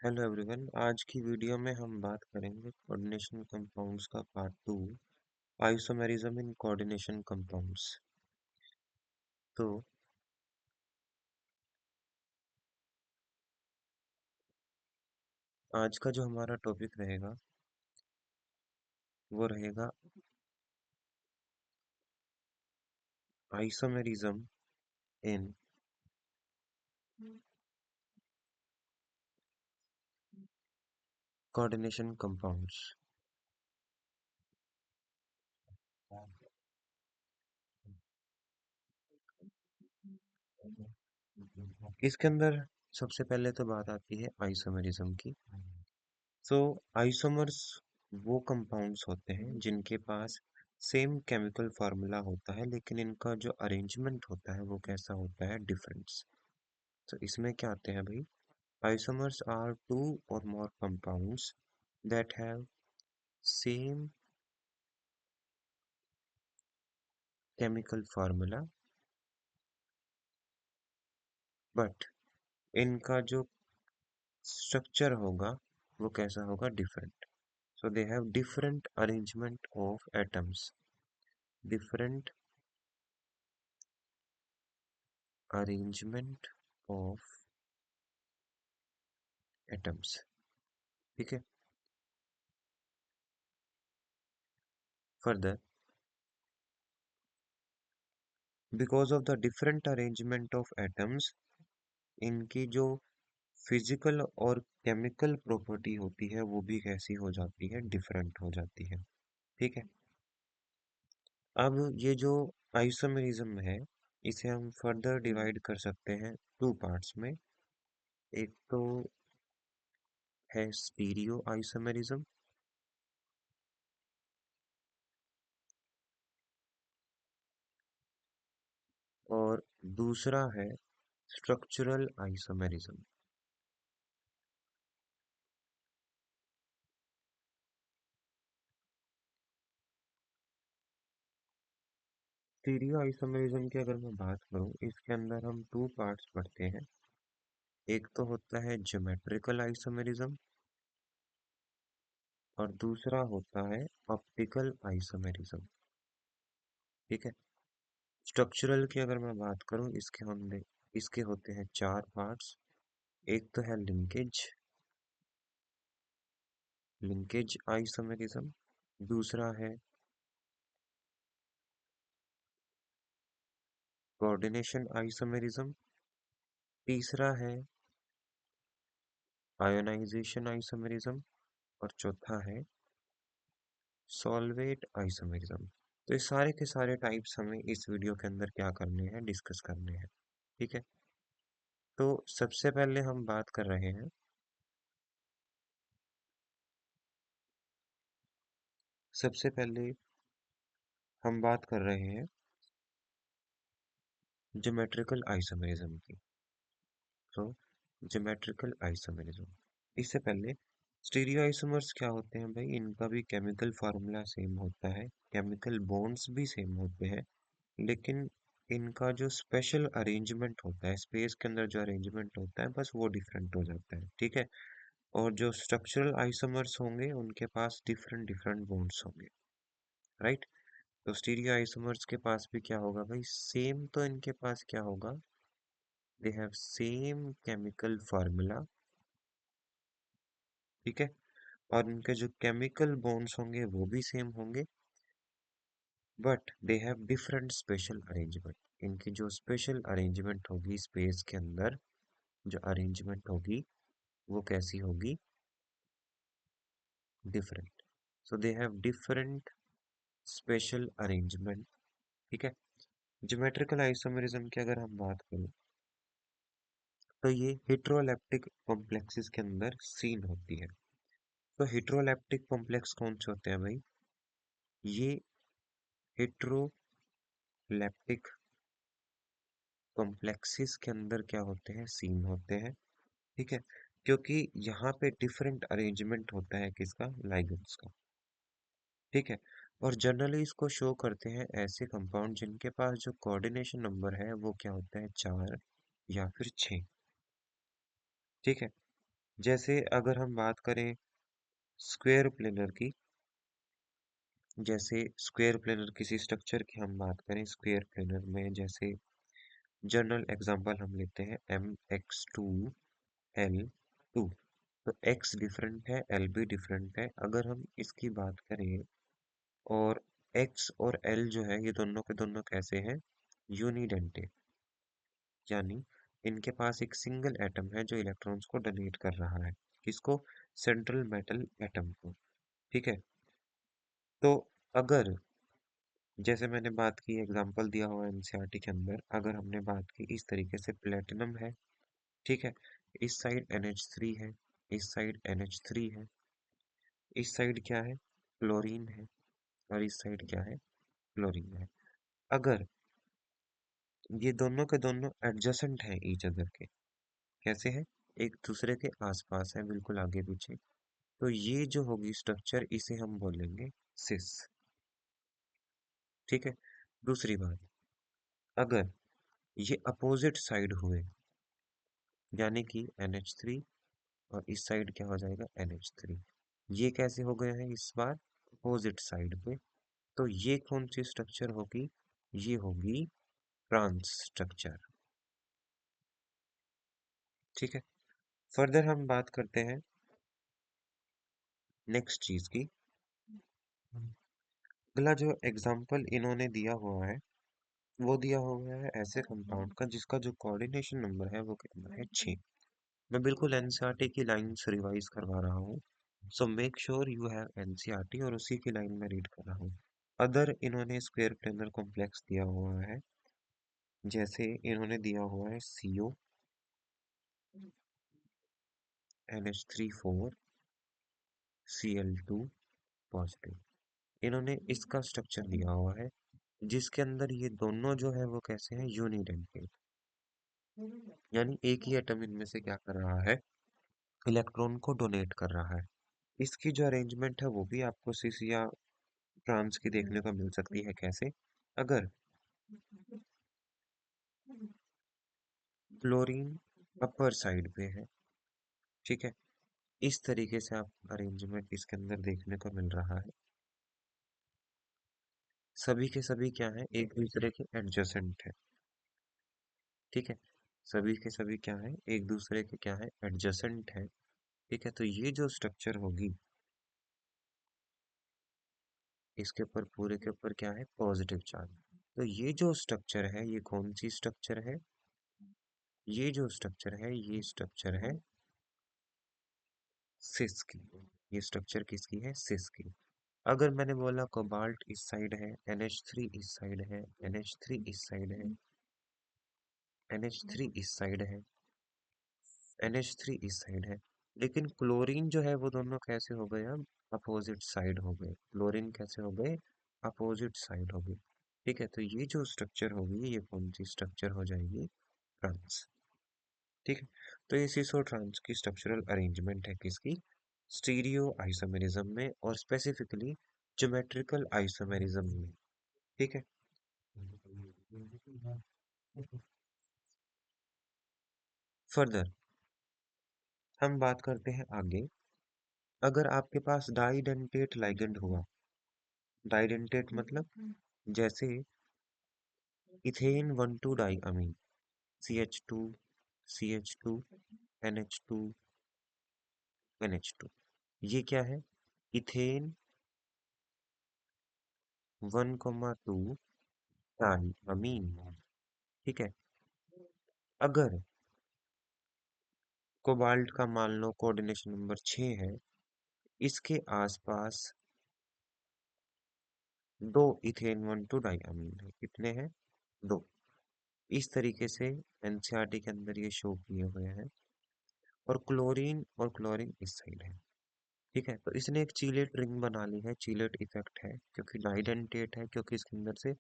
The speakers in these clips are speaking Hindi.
Hello everyone. आज की वीडियो में हम बात करेंगे कोऑर्डिनेशन कंपाउंड्स का part 2, isomerism in coordination compounds. तो आज का जो हमारा टॉपिक रहेगा वो रहेगा आइसोमेरिज्म इन कोऑर्डिनेशन कंपाउंड्स। इसके अंदर सबसे पहले तो बात आती है आइसोमेरिज्म की। तो आइसोमर्स वो कंपाउंड्स होते हैं जिनके पास सेम केमिकल फार्मूला होता है, लेकिन इनका जो अरेंजमेंट होता है वो कैसा होता है, डिफरेंस। तो इसमें क्या आते हैं भाई? Isomers are two or more compounds that have same chemical formula, but इनका जो स्ट्रक्चर होगा वो कैसा होगा, different. So they have different arrangement of atoms, different arrangement of atoms. ठीक है। Further, because of the different arrangement of atoms, इनकी जो फिजिकल और केमिकल प्रॉपर्टी होती है वो भी कैसी हो जाती है, डिफरेंट हो जाती है। ठीक है। अब ये जो आइसोमेरिज्म है इसे हम फर्दर डिवाइड कर सकते हैं टू पार्ट्स में। एक तो है स्टीरियो आइसोमेरिज्म, और दूसरा है स्ट्रक्चरल आइसोमेरिज्म। स्टीरियो आइसोमेरिज्म की अगर मैं बात करूं, इसके अंदर हम टू पार्ट्स पढ़ते हैं। एक तो होता है ज्योमेट्रिकल आइसोमेरिज्म और दूसरा होता है ऑप्टिकल आइसोमेरिज्म। ठीक है। स्ट्रक्चरल की अगर मैं बात करूं, इसके होते हैं चार पार्ट्स। एक तो है लिंकेज आइसोमेरिज्म, दूसरा है कोऑर्डिनेशन आइसोमेरिज्म, तीसरा है आयोनाइजेशन आइसोमेरिज्म, और चौथा है सॉल्वेट आइसोमेरिज्म। तो ये सारे के सारे टाइप्स हमें इस वीडियो के अंदर क्या करने हैं, डिस्कस करने हैं। ठीक है। तो सबसे पहले हम बात कर रहे हैं, सबसे पहले हम बात कर रहे हैं ज्योमेट्रिकल आइसोमेरिज्म की। तो ज्योमेट्रिकल आइसोमेरिज्म, इससे पहले स्टीरियो आइसोमर्स क्या होते हैं भाई? इनका भी केमिकल फार्मूला सेम होता है, केमिकल बॉन्ड्स भी सेम होते हैं, लेकिन इनका जो स्पेशल अरेंजमेंट होता है, स्पेस के अंदर जो अरेंजमेंट होता है, बस वो डिफरेंट हो जाता है। ठीक है। और जो स्ट्रक्चरल आइसोमर्स होंगे उनके पास डिफरेंट डिफरेंट बॉन्ड्स होंगे। राइट। तो स्टीरियो आइसोमर्स के पास भी क्या होगा भाई? सेम। तो इनके पास क्या होगा? They have same chemical formula. ठीक है। और उनके जो केमिकल बॉन्ड्स होंगे वो भी सेम होंगे, but they have different special arrangement. इनकी जो स्पेशल अरेंजमेंट होगी स्पेस के अंदर, जो अरेंजमेंट होगी वो कैसी होगी, different. So they have different special arrangement. ठीक है। ज्योमेट्रिकल आइसोमेरिज्म की अगर हम बात करें, तो ये हेट्रोलैप्टिक कॉम्प्लेक्सेस के अंदर सीन होती है। तो हेट्रोलैप्टिक कॉम्प्लेक्स कौन से होते हैं भाई? ये हेट्रोलैप्टिक कॉम्प्लेक्सेस के अंदर क्या होते हैं, सीन होते हैं। ठीक है। क्योंकि यहाँ पे डिफरेंट अरेंजमेंट होता है किसका, लाइगेंड्स का। ठीक है। और जनरली इसको शो करते हैं ऐसे कंपाउंड जिनके पास जो कोऑर्डिनेशन नंबर है वो क्या होता है, 4 या फिर 6। ठीक है। जैसे अगर हम बात करें स्क्वायर प्लेनर की, जैसे स्क्वायर प्लेनर किसी स्ट्रक्चर की हम बात करें स्क्वायर प्लेनर में, जैसे जनरल एग्जांपल हम लेते हैं mx2l2। तो x डिफरेंट है, l भी डिफरेंट है। अगर हम इसकी बात करें, और x और l जो है ये दोनों के दोनों कैसे हैं, यूनिडेंटेट, यानी इनके पास एक सिंगल एटम है जो इलेक्ट्रॉन्स को डोनेट कर रहा है। किसको? सेंट्रल मेटल एटम को। ठीक है। तो अगर, जैसे मैंने बात की, एग्जांपल दिया हुआ एनसीईआरटी के अंदर, अगर हमने बात की इस तरीके से, प्लेटिनम है, ठीक है, इस साइड NH3 है, इस साइड NH3 है, इस साइड क्या है, क्लोरीन है, और इस साइड क्या है, क्लोरीन है। अगर ये दोनों के दोनों एडजेसेंट हैं ईच अदर के, कैसे हैं, एक दूसरे के आसपास है, बिल्कुल आगे पीछे, तो ये जो होगी स्ट्रक्चर, इसे हम बोलेंगे सिस। ठीक है। दूसरी बात, अगर ये अपोजिट साइड हुए, यानी कि NH3, और इस साइड क्या हो जाएगा, NH3, ये कैसे हो गए हैं इस बार, अपोजिट साइड पे, तो ये कौन सी स्ट्रक्चर होगी, ये होगी ट्रांस स्ट्रक्चर। ठीक है। फर्दर हम बात करते हैं नेक्स्ट चीज की। अगला जो एग्जाम्पल इन्होंने दिया हुआ है, वो दिया हुआ है ऐसे कंपाउंड का जिसका जो कोऑर्डिनेशन नंबर है वो कितना है, 6। मैं बिल्कुल एनसीईआरटी की लाइंस रिवाइज करवा रहा हूँ, so make sure you have NCERT, और उसी की लाइन में रीड कर रहा हूँ। अदर इन्होंने स्क्वायर प्लेनर कॉम्प्लेक्स दिया हुआ है, जैसे इन्होंने दिया हुआ है CO, NH3 4, Cl2 पॉजिटिव। इन्होंने इसका स्ट्रक्चर दिया हुआ है, जिसके अंदर ये दोनों जो है वो कैसे हैं, यूनिडेंटेट, यानी एक ही एटम इनमें से क्या कर रहा है, इलेक्ट्रॉन को डोनेट कर रहा है। इसकी जो अरेंजमेंट है वो भी आपको सिस या ट्रांस की देखने को मिल सकती है। कैसे? अगर क्लोरीन अपर साइड पे है, ठीक है, इस तरीके से आप अरेंजमेंट इसके अंदर देखने को मिल रहा है। सभी के सभी क्या है, एक दूसरे के एडजेसेंट है। ठीक है। सभी के सभी क्या है, एक दूसरे के क्या है, एडजेसेंट है। ठीक है। तो ये जो स्ट्रक्चर होगी, इसके ऊपर पूरे के ऊपर क्या है, पॉजिटिव चार्ज। तो ये जो स्ट्रक्चर है, ये कौन सी स्ट्रक्चर है, ये जो स्ट्रक्चर है, ये स्ट्रक्चर है सिस की। ये स्ट्रक्चर किसकी है, सिस की। अगर मैंने बोला कोबाल्ट इस साइड है, NH3 इस साइड है, NH3 इस साइड है, NH3 इस साइड है, NH3 इस साइड है, लेकिन क्लोरीन जो है वो दोनों कैसे हो गए, अब अपोजिट साइड हो गए। क्लोरीन कैसे हो गए, अपोजिट साइड हो गए। ठीक है। तो ये जो स्ट्रक्चर होगी, ये कौन सी स्ट्रक्चर हो जाएगी, ट्रांस। ठीक है। तो ये सिस और ट्रांस की स्ट्रक्चरल अरेंजमेंट है किसकी, स्टीरियो आइसोमेरिज्म में, और स्पेसिफिकली ज्योमेट्रिकल आइसोमेरिज्म में। ठीक है। फर्दर हम बात करते हैं आगे। अगर आपके पास डाइडेंटेट लाइगेंड हुआ, डाइडेंटेट मतलब जैसे इथेन 1,2 डाई अमीन, CH2 CH2 NH2 NH2, ये क्या है, इथेन 1,2 डाई अमीन। ठीक है। अगर कोबाल्ट का मान लो कोऑर्डिनेशन नंबर 6 है, इसके आसपास दो इथेन 1,2 डाई अमीन है, कितने हैं, दो। इस तरीके से एनसीईआरटी के अंदर ये शो किए हुए हैं, और क्लोरीन इस साइड है। ठीक है। तो इसने एक चीलेट रिंग बना ली है, चीलेट इफेक्ट है, क्योंकि डाइडेंटेट है, क्योंकि इसके अंदर से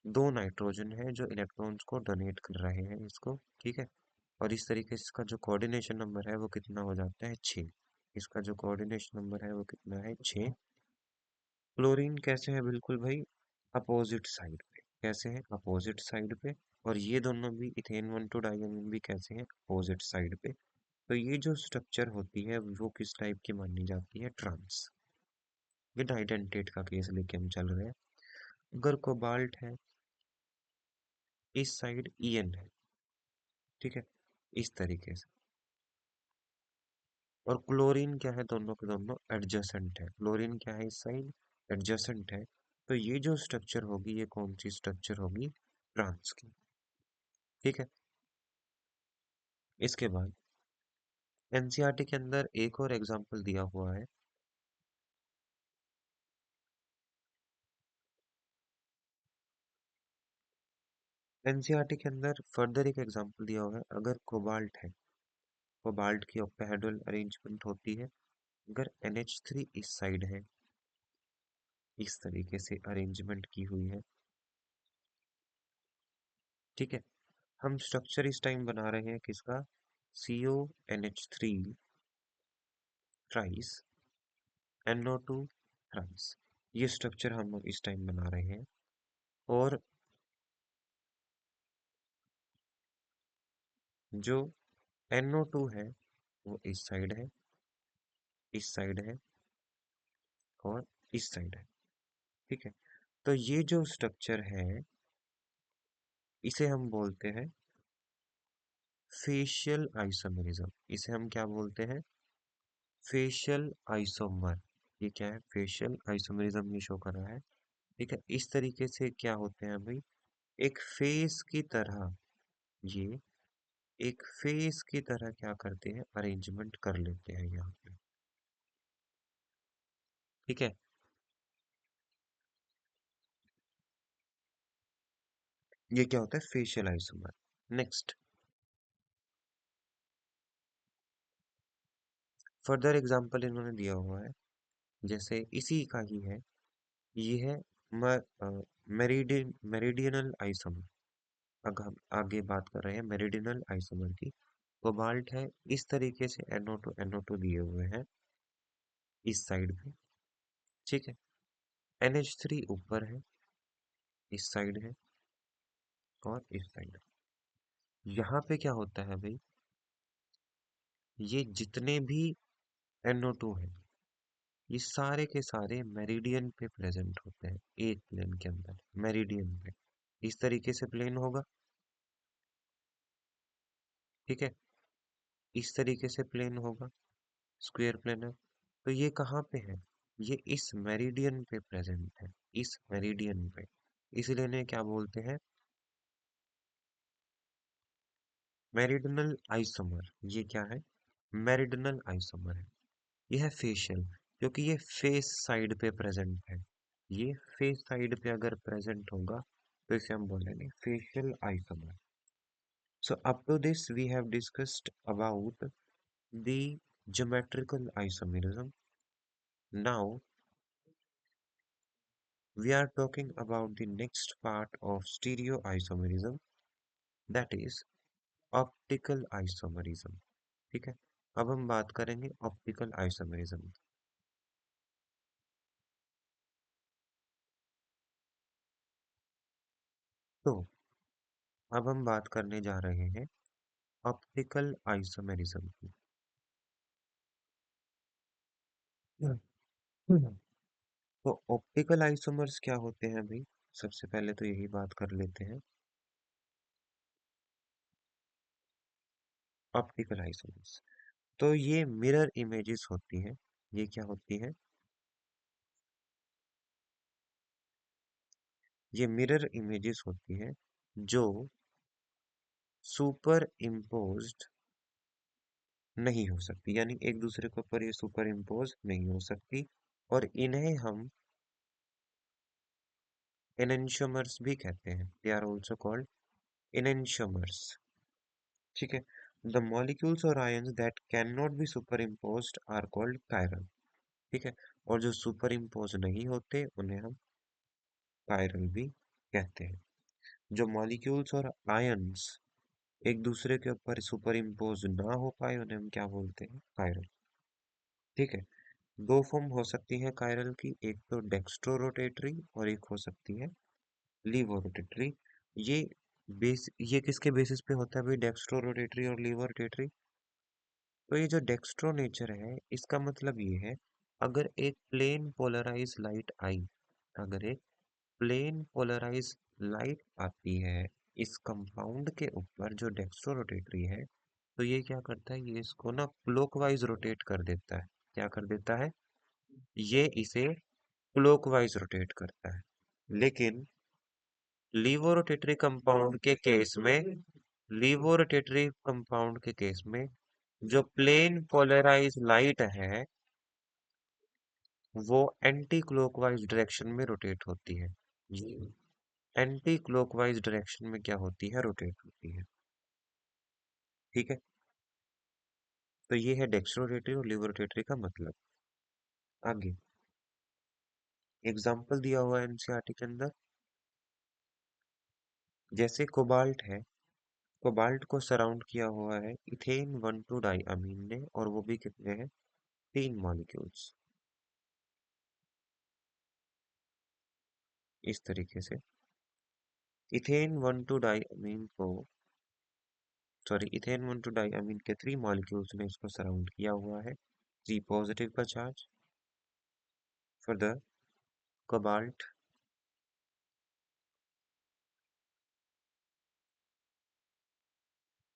दो नाइट्रोजन है जो इलेक्ट्रॉन्स को डोनेट कर रहे हैं इसको। ठीक है। और इस तरीके से इसका जो कोऑर्डिनेशन नंबर है वो कितना हो जाता है, 6। इसका जो कोऑर्डिनेशन नंबर है वो कितना है, 6। क्लोरीन कैसे है, बिल्कुल भाई अपोजिट साइड पे, कैसे है, अपोजिट साइड पे। और ये दोनों भी इथेन 1,2 डाइअमीन भी कैसे हैं, अपोजिट साइड पे। तो ये जो स्ट्रक्चर होती है वो किस टाइप की मानी जाती है? ट्रांस। ये डाइडेंटेट का केस लेके हम चल रहे हैं। अगर कोबाल्ट है, इस साइड ईएन है, ठीक है, इस तरीके से। और क्लोरीन क्या है? दोनों के दोनों एडजेसेंट है। क्लोरीन क्या है? इस साइड एडजेसेंट है। तो ये जो स्ट्रक्चर होगी, ये कौन सी स्ट्रक्चर होगी? ट्रांस की। ठीक है। इसके बाद एनसीईआरटी के अंदर एक और एग्जांपल दिया हुआ है। एनसीईआरटी के अंदर फर्दर एक एग्जांपल दिया हुआ है। अगर कोबाल्ट है, कोबाल्ट की ऑक्टाहेड्रल अरेंजमेंट होती है। अगर NH3 इस साइड है, इस तरीके से अरेंजमेंट की हुई है, ठीक है। हम स्ट्रक्चर इस टाइम बना रहे हैं किसका? CONH3 thrice NO2 thrice. ये स्ट्रक्चर हम इस टाइम बना रहे हैं। और जो NO2 है वो इस साइड है, इस साइड है और इस साइड है, ठीक है। तो ये जो स्ट्रक्चर है, इसे हम बोलते हैं फेशियल आइसोमेरिज्म। इसे हम क्या बोलते हैं? Facial isomer. ये क्या है? फेशियल आइसोमेरिज्म ये शो कर रहा है, ठीक है। इस तरीके से क्या होते हैं भाई? एक फेस की तरह, ये एक फेस की तरह क्या करते हैं? अरेंजमेंट कर लेते हैं यहाँ पे, ठीक है। ये क्या होता है? Facial isomer. Next further example इन्होंने दिया हुआ है, जैसे इसी का ही है। ये है मेरिडियनल आइसोमर। अगर हम आगे बात कर रहे हैं मेरिडियनल आइसोमर की, कोबाल्ट है, इस तरीके से NO2 दिए हुए हैं इस साइड पे, ठीक है। NH3 ऊपर है, इस साइड है और इस साइड। यहाँ पे क्या होता है भाई? ये जितने भी NO2 है, ये सारे के सारे मेरिडियन पे प्रेजेंट होते हैं, एक प्लेन के अंदर, मेरिडियन पे। इस तरीके से प्लेन होगा, ठीक है। इस तरीके से प्लेन होगा, स्क्वायर प्लेन है। तो ये कहाँ पे है? ये इस मेरिडियन पे प्रेजेंट है, इस मेरिडियन पे। इसलिए इन्हें क्या बोलते हैं? Meridional isomer. ये क्या है? मेरिडियनल आइसोमर है। ये है फेशियल, क्योंकि ये फेस साइड पे प्रेजेंट है। ये फेस साइड पे अगर प्रेजेंट होगा तो इसे हम बोलेंगे facial isomer. So up to this we have discussed about the geometrical isomerism. Now we are talking about the next part of stereoisomerism, that is optical isomerism. ठीक है। अब हम बात करेंगे ऑप्टिकल आइसोमेरिज्म। तो अब हम बात करने जा रहे हैं ऑप्टिकल आइसोमेरिज्म की। तो ऑप्टिकल आइसोमर्स क्या होते हैं भाई? सबसे पहले तो यही बात कर लेते हैं। ऑप्टिकल आइसोमर्स, तो ये मिरर इमेजेस होती हैं। ये क्या होती है? ये मिरर इमेजेस होती हैं जो सुपर इम्पोज्ड नहीं हो सकती, यानी एक दूसरे के ऊपर ये सुपर इम्पोज नहीं हो सकती। और इन्हें हम एनेंशियोमर्स भी कहते हैं। They are also called enantiomers, ठीक है। द मॉलिक्यूल्स और ions that can not be superimposed are called chiral, ठीक है। और जो सुपर इम्पोज नहीं होते उन्हें हम कायरल भी कहते हैं। जो मॉलिक्यूल्स और आयंस एक दूसरे के ऊपर सुपर इम्पोज ना हो पाए उन्हें हम क्या बोलते हैं? कायरल, ठीक है। दो फॉर्म हो सकती है कायरल की, एक तो डेक्स्ट्रो रोटेटरी और एक हो सकती है लीवो रोटेटरी। ये ये किसके बेसिस पे होता है भाई? डेक्स्ट्रो रोटेटरी और लीवो रोटेटरी। तो ये जो डेक्स्ट्रो नेचर है इसका मतलब ये है, अगर एक प्लेन पोलराइज लाइट आई, अगर एक प्लेन पोलराइज लाइट आती है इस कंपाउंड के ऊपर जो डेक्स्ट्रो रोटेटरी है, तो ये क्या करता है, ये इसको ना क्लॉकवाइज रोटेट कर देता है। क्या कर देता है? ये इसे क्लॉकवाइज रोटेट करता है। लेकिन लीवोरोटेटरी कंपाउंड के केस में, लीवोरोटेटरी कंपाउंड के केस में जो प्लेन पोलराइज लाइट है वो एंटी क्लॉकवाइज डायरेक्शन में रोटेट होती है। ये एंटी क्लॉकवाइज डायरेक्शन में क्या होती है, रोटेट होती है। ठीक है, तो ये है डेक्स्ट्रोरोटेटरी और लिवरोटेटरी का मतलब। आगे एग्जाम्पल दिया हुआ है एनसीईआरटी के अंदर, जैसे कोबाल्ट है, कोबाल्ट को सराउंड किया हुआ है इथेन 1,2 डाई अमीन ने, और वो भी कितने हैं, 3 मॉलिक्यूल्स। इस तरीके से इथेन 1,2 डाई अमीन को, सॉरी इथेन 1,2 डाई अमीन के 3 मॉलिक्यूल्स ने इसको सराउंड किया हुआ है, 3 पॉजिटिव का चार्ज फॉर द कोबाल्ट।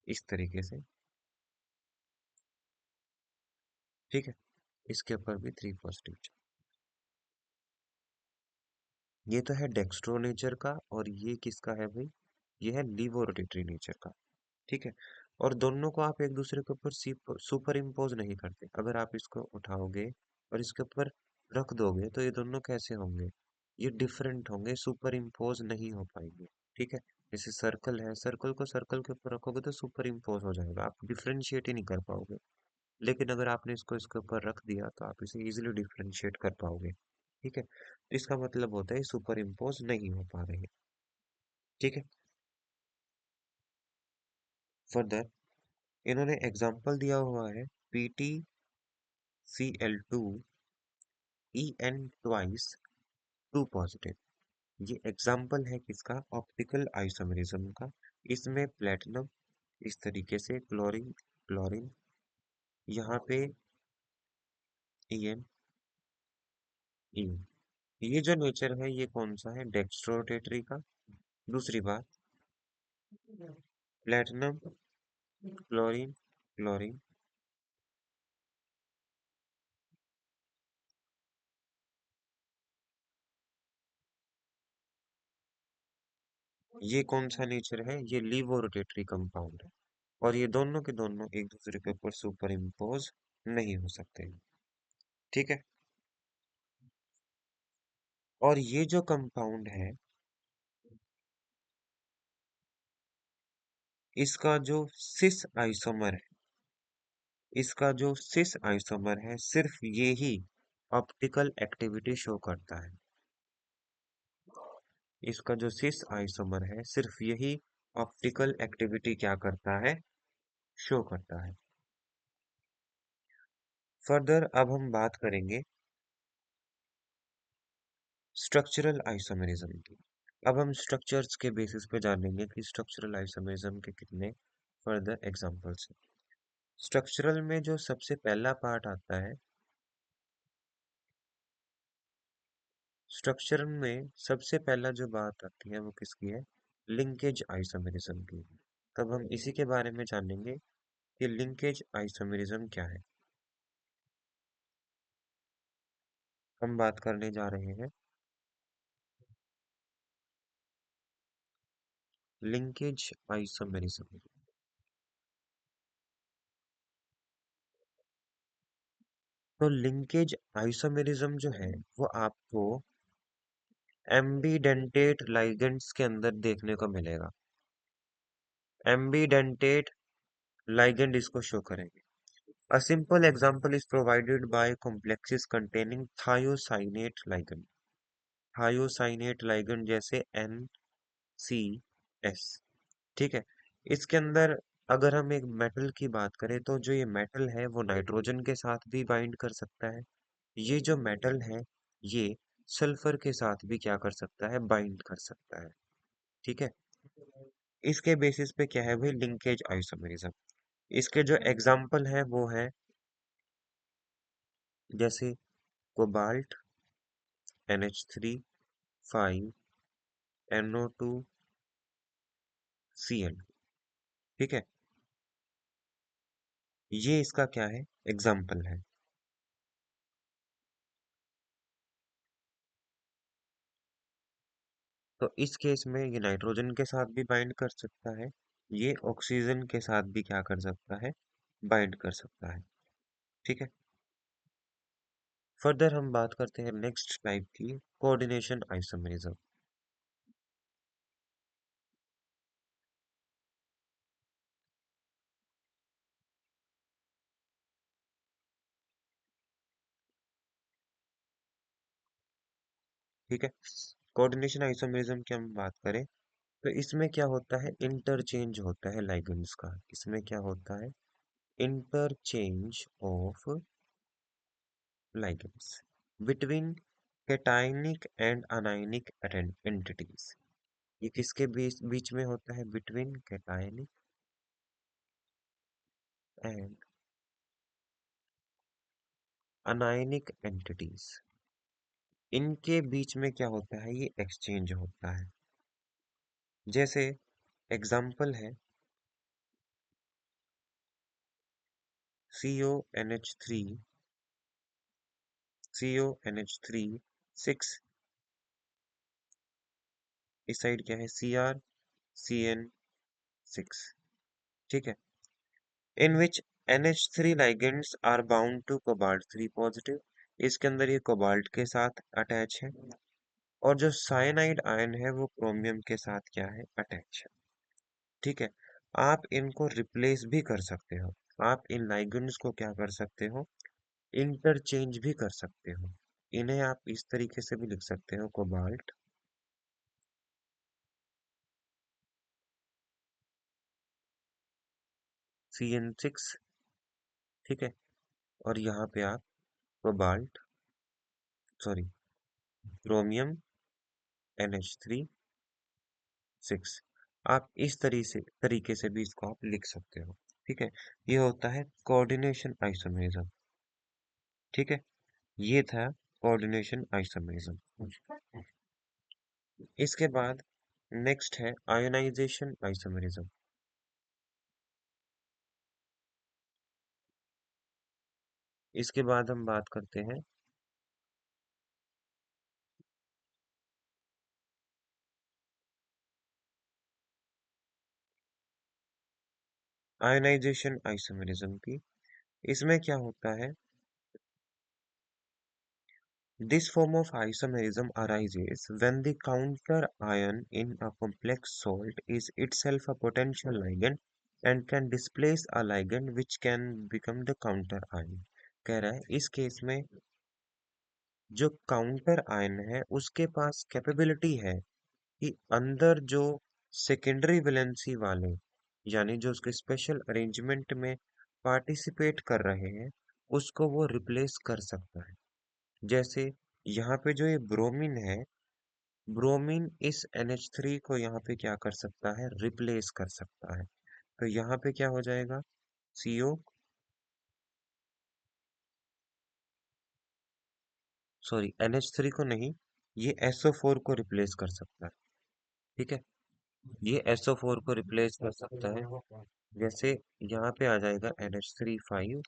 इस तरीके से, ठीक है, इसके ऊपर भी 3 पॉजिटिव। ये तो है डेक्स्ट्रो नेचर का, और ये किसका है भाई, ये है लीवो रोटेटरी नेचर का। ठीक है, और दोनों को आप एक दूसरे के ऊपर सुपर इम्पोज नहीं करते। अगर आप इसको उठाओगे और इसके ऊपर रख दोगे तो ये दोनों कैसे होंगे, ये डिफरेंट होंगे, सुपर इम्पोज नहीं हो पाएंगे। ठीक है, जैसे सर्कल है, सर्कल को सर्कल के ऊपर रखोगे तो सुपर इम्पोज हो जाएगा, आप डिफरेंशिएट ही नहीं कर पाओगे। लेकिन अगर आपने इसको इसके ऊपर रख दिया तो आप इसे इजीली डिफरेंशिएट कर पाओगे। ठीक है, तो इसका मतलब होता है सुपर इम्पोज नहीं हो पा रहे हैं। ठीक है, फर्दर इन्होंने एग्जाम्पल दिया हुआ है PtCl2 En ट्वाइस 2 पॉजिटिव। ये एग्जाम्पल है किसका, ऑप्टिकल आइसोमेरिज्म का। इसमें प्लेटिनम, इस तरीके से क्लोरीन, क्लोरीन, यहाँ पे En, En। ये जो नेचर है ये कौन सा है, डेक्स्ट्रोरोटेटरी का। दूसरी बात, प्लेटिनम, क्लोरीन, क्लोरीन, ये कौन सा नेचर है, ये लीवो रोटेटरी कंपाउंड है। और ये दोनों के दोनों एक दूसरे के ऊपर सुपर इम्पोज नहीं हो सकते। ठीक है, और ये जो कंपाउंड है, इसका जो सिस आइसोमर है, इसका जो सिस आइसोमर है सिर्फ ये ही ऑप्टिकल एक्टिविटी शो करता है। इसका जो सिस आइसोमर है सिर्फ यही ऑप्टिकल एक्टिविटी क्या करता है, शो करता है। फर्दर अब हम बात करेंगे स्ट्रक्चरल आइसोमेरिज्म की। अब हम स्ट्रक्चर्स के बेसिस पे जानेंगे कि स्ट्रक्चरल आइसोमेरिज्म के कितने फर्दर एग्जांपल्स हैं। स्ट्रक्चरल में जो सबसे पहला पार्ट आता है, स्ट्रक्चर में सबसे पहला जो बात आती है वो किसकी है, लिंकेज आइसोमेरिज्म की। तब हम इसी के बारे में जानेंगे कि लिंकेज आइसोमेरिज्म क्या है। हम बात करने जा रहे हैं लिंकेज आइसोमेरिज्म। तो लिंकेज आइसोमेरिज्म जो है वो आपको एम्बीडेंटेट लाइगेंड्स के अंदर देखने को मिलेगा। एम्बीडेंटेट लाइगेंड इसको शो करेंगे। A simple example is provided by complexes containing thiocyanate ligand। Thiocyanate ligand जैसे NCS। ठीक है, इसके अंदर अगर हम एक मेटल की बात करें तो जो ये मेटल है वो नाइट्रोजन के साथ भी बाइंड कर सकता है। ये जो मेटल है ये सल्फर के साथ भी क्या कर सकता है, बाइंड कर सकता है। ठीक है, इसके बेसिस पे क्या है भाई, लिंकेज आइसोमेरिज्म। इसके जो एग्जाम्पल है वो है जैसे कोबाल्ट, NH3 5, NO2Cl। ठीक है, ये इसका क्या है, एग्जाम्पल है। तो इस केस में ये नाइट्रोजन के साथ भी बाइंड कर सकता है, ये ऑक्सीजन के साथ भी क्या कर सकता है, बाइंड कर सकता है। ठीक है, फर्दर हम बात करते हैं नेक्स्ट टाइप की, कोऑर्डिनेशन आइसोमेरिज्म। ठीक है, कोऑर्डिनेशन आइसोमेरिज्म की हम बात करें तो इसमें क्या होता है, इंटरचेंज होता है लाइगेंड्स का। इसमें क्या होता है, interchange of ligands between cationic and anionic entities। ये किसके बीच बीच में होता है, between cationic and anionic entities, इनके बीच में क्या होता है, ये एक्सचेंज होता है। जैसे एग्जाम्पल है CONH3, CONH3 6, इस साइड क्या है, CrCN6। ठीक है, in which NH3 ligands are bound to cobalt 3 positive। इसके अंदर ये कोबाल्ट के साथ अटैच है, और जो साइनाइड आयन है वो क्रोमियम के साथ क्या है, अटैच है। ठीक है, आप इनको रिप्लेस भी कर सकते हो, आप इन लाइगेंड्स को क्या कर सकते हो, इंटरचेंज भी कर सकते हो। इन्हें आप इस तरीके से भी लिख सकते हो, कोबाल्ट CN6। ठीक है, और यहाँ पे आप कोबाल्ट, सॉरी, क्रोमियम NH3 6, आप इस तरीके से भी इसको आप लिख सकते हो। ठीक है, ये होता है कोऑर्डिनेशन आइसोमेरिज्म। ठीक है, ये था कोऑर्डिनेशन आइसोमेरिज्म। इसके बाद नेक्स्ट है आयोनाइजेशन आइसोमेरिज्म। इसके बाद हम बात करते हैं आयोनाइजेशन आइसोमेरिज्म की। इसमें क्या होता है, this form of isomerism arises when the counter ion in a complex salt is itself a potential ligand and can displace a ligand which can become the counter ion। कह रहा है इस केस में जो काउंटर आयन है उसके पास कैपेबिलिटी है कि अंदर जो सेकेंडरी वैलेंसी वाले, यानी जो उसके स्पेशल अरेंजमेंट में पार्टिसिपेट कर रहे हैं, उसको वो रिप्लेस कर सकता है। जैसे यहाँ पे जो ये ब्रोमीन है, ब्रोमीन इस NH3 को यहाँ पे क्या कर सकता है, रिप्लेस कर सकता है। तो यहाँ पे क्या हो जाएगा, CO, सॉरी NH3 को नहीं, ये SO4 को रिप्लेस कर सकता है। ठीक है, ये SO4 को रिप्लेस कर सकता है। जैसे यहाँ पे आ जाएगा NH3 5,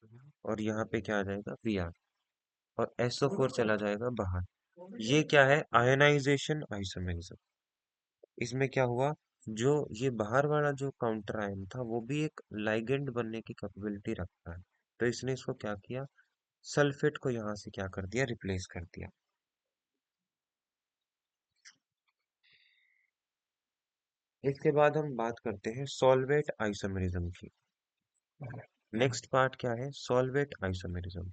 और यहाँ पे क्या आ जाएगा, Br, और SO4 चला जाएगा बाहर। ये क्या है, आयनाइजेशन आइसोमेरिज्म। इसमें क्या हुआ, जो ये बाहर वाला जो काउंटर आयन था वो भी एक लाइगेंड बनने की कैपेबिलिटी रखता है, तो इसने इसको क्या किया, सल्फेट को यहाँ से क्या कर दिया, रिप्लेस कर दिया। इसके बाद हम बात करते हैं सॉल्वेट आइसोमेरिज्म की। नेक्स्ट पार्ट क्या है, सॉल्वेट आइसोमेरिज्म।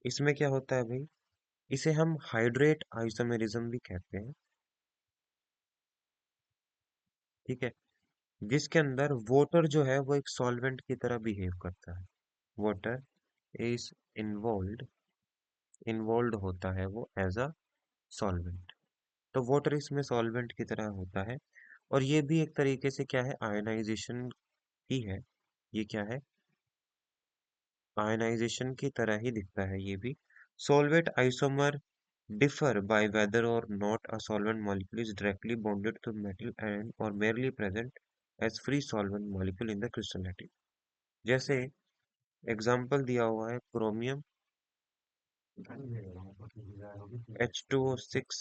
इसमें क्या होता है भाई, इसे हम हाइड्रेट आइसोमेरिज्म भी कहते हैं। ठीक है, जिसके अंदर वाटर जो है वो एक सॉल्वेंट की तरह बिहेव करता है। वाटर इज इन्वॉल्व इन्वॉल्व होता है वो एज अ सॉल्वेंट। तो वाटर इसमें सॉल्वेंट की तरह होता है। और ये भी एक तरीके से क्या है, आयनाइजेशन ही है। ये क्या है, आयनाइजेशन की तरह ही दिखता है ये भी। Solvate isomer differ by whether or not a solvent molecule is directly bonded to metal and or merely present as free solvent molecule in the crystallity। जैसे एग्जांपल दिया हुआ है क्रोमियम H2O6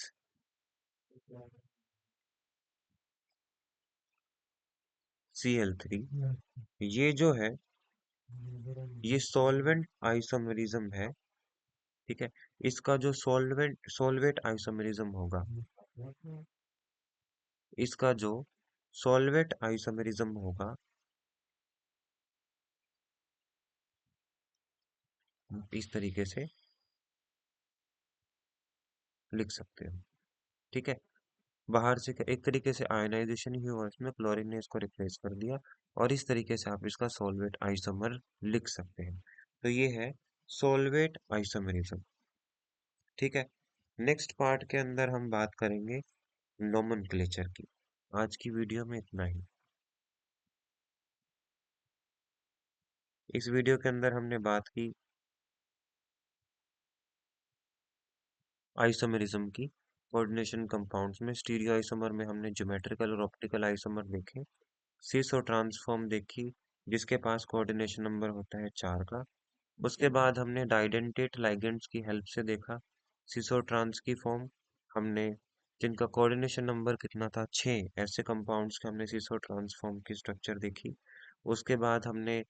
Cl3, ये जो है ये सॉल्वेंट आइसोमेरिज्म है। ठीक है, इसका जो सॉल्वेट आइसोमेरिज्म होगा, इसका जो सॉल्वेट आइसोमेरिज्म होगा, इस तरीके से लिख सकते हो। ठीक है, बाहर से एक तरीके से आयनाइजेशन ही हुआ, इसमें क्लोरीन ने इसको रिप्लेस कर दिया, और इस तरीके से आप इसका सॉल्वेट आइसोमर लिख सकते हैं। तो ये है सॉल्वेट आइसोमरिज्म। ठीक है, नेक्स्ट पार्ट के अंदर हम बात करेंगे नोमेनक्लेचर की। आज की वीडियो में इतना ही। इस वीडियो के अंदर हमने बात की आइसोमरिज्म की। कोऑर्डिनेशन कंपाउंड्स में स्टीरियो आइसोमर में हमने ज्योमेट्रिकल और ऑप्टिकल आइसोमर देखे। सीसो ट्रांसफॉर्म देखी, जिसके पास कोऑर्डिनेशन नंबर होता है 4 का। उसके बाद हमने डाइडेंटेट लाइगेंड्स की हेल्प से देखा सीसो ट्रांस की फॉर्म। हमने जिनका कोऑर्डिनेशन नंबर कितना था, 6 ऐसे कंपाउंड्स के हमने सीसो ट्रांसफॉर्म की स्ट्रक्चर देखी। उसके बाद हमने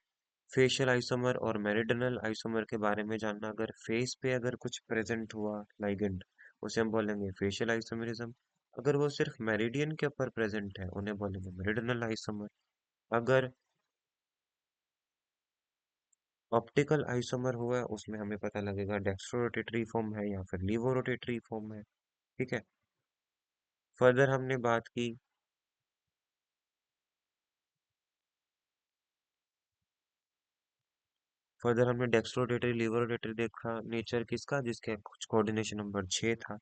फेशियल आइसोमर और मेरिडियनल आइसोमर के बारे में जानना। अगर फेस पे अगर कुछ प्रेजेंट हुआ लाइगेंड, उसे हम बोलेंगे फेशियल आइसोमरिज्म। अगर वो सिर्फ मेरिडियन के ऊपर प्रेजेंट है, उन्हें बोलेंगे मेरिडियनल आइसोमर। अगर ऑप्टिकल आइसोमर हुआ है, उसमें हमें पता लगेगा डेक्स्ट्रो रोटेटरी फॉर्म है या फिर लीवो रोटेटरी फॉर्म है। ठीक है, फर्दर हमने बात की फर्दर हमने डेक्स्ट्रो रोटेटरी लीवो रोटेटरी देखा, नेचर किसका, जिसके कुछ कोऑर्डिनेशन नंबर 6 था।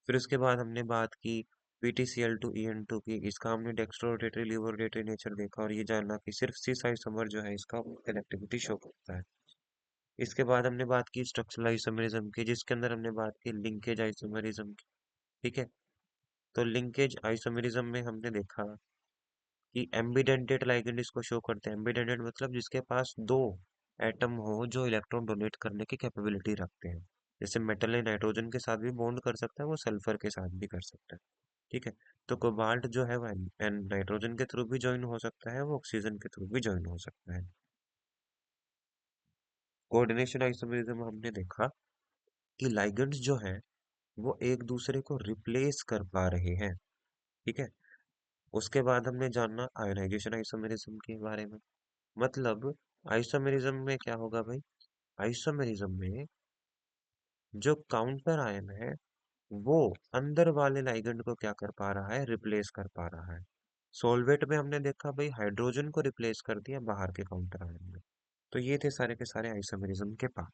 फिर उसके बाद हमने बात की PtCl2 En2 की, इसका हमने dextrorotatory laevorotatory nature देखा और ये जाना कि सिर्फ सिस आइसोमर जो है इसका कनेक्टिविटी शो करता है। इसके बाद हमने बात की स्ट्रक्चरल आइसोमरिज्म की, जिसके अंदर हमने बात की लिंकेज आइसोमरिज्म की। ठीक है, तो लिंकेज आइसोमेरिज्म में हमने देखा कि एम्बिडेंटेड लाइगेंड इसको शो करते हैं। एम्बिडेंटेड मतलब जिसके पास दो एटम हो जो इलेक्ट्रॉन डोनेट करने की कैपेबिलिटी रखते हैं। जैसे मेटल ने नाइट्रोजन के साथ भी बॉन्ड कर सकता है, वो सल्फर के साथ भी कर सकता है। ठीक है, तो कोबाल्ट जो है वो नाइट्रोजन के थ्रू भी ज्वाइन हो सकता है, वो ऑक्सीजन के थ्रू भी ज्वाइन हो सकता है। कोऑर्डिनेशन आइसोमेरिज्म हमने देखा कि लाइगेंड्स जो है वो एक दूसरे को रिप्लेस कर पा रहे हैं। ठीक है, उसके बाद हमने जाना आयोनाइजेशन आइसोमेरिज्म के बारे में। मतलब आइसोमेरिज्म में क्या होगा भाई, आइसोमेरिज्म में जो काउंटर आयन है वो अंदर वाले लाइगेंड को क्या कर पा रहा है, रिप्लेस कर पा रहा है। सोलवेट में हमने देखा भाई हाइड्रोजन को रिप्लेस कर दिया बाहर के काउंटर आयन में। तो ये थे सारे के सारे आइसोमेरिज्म के पार्ट।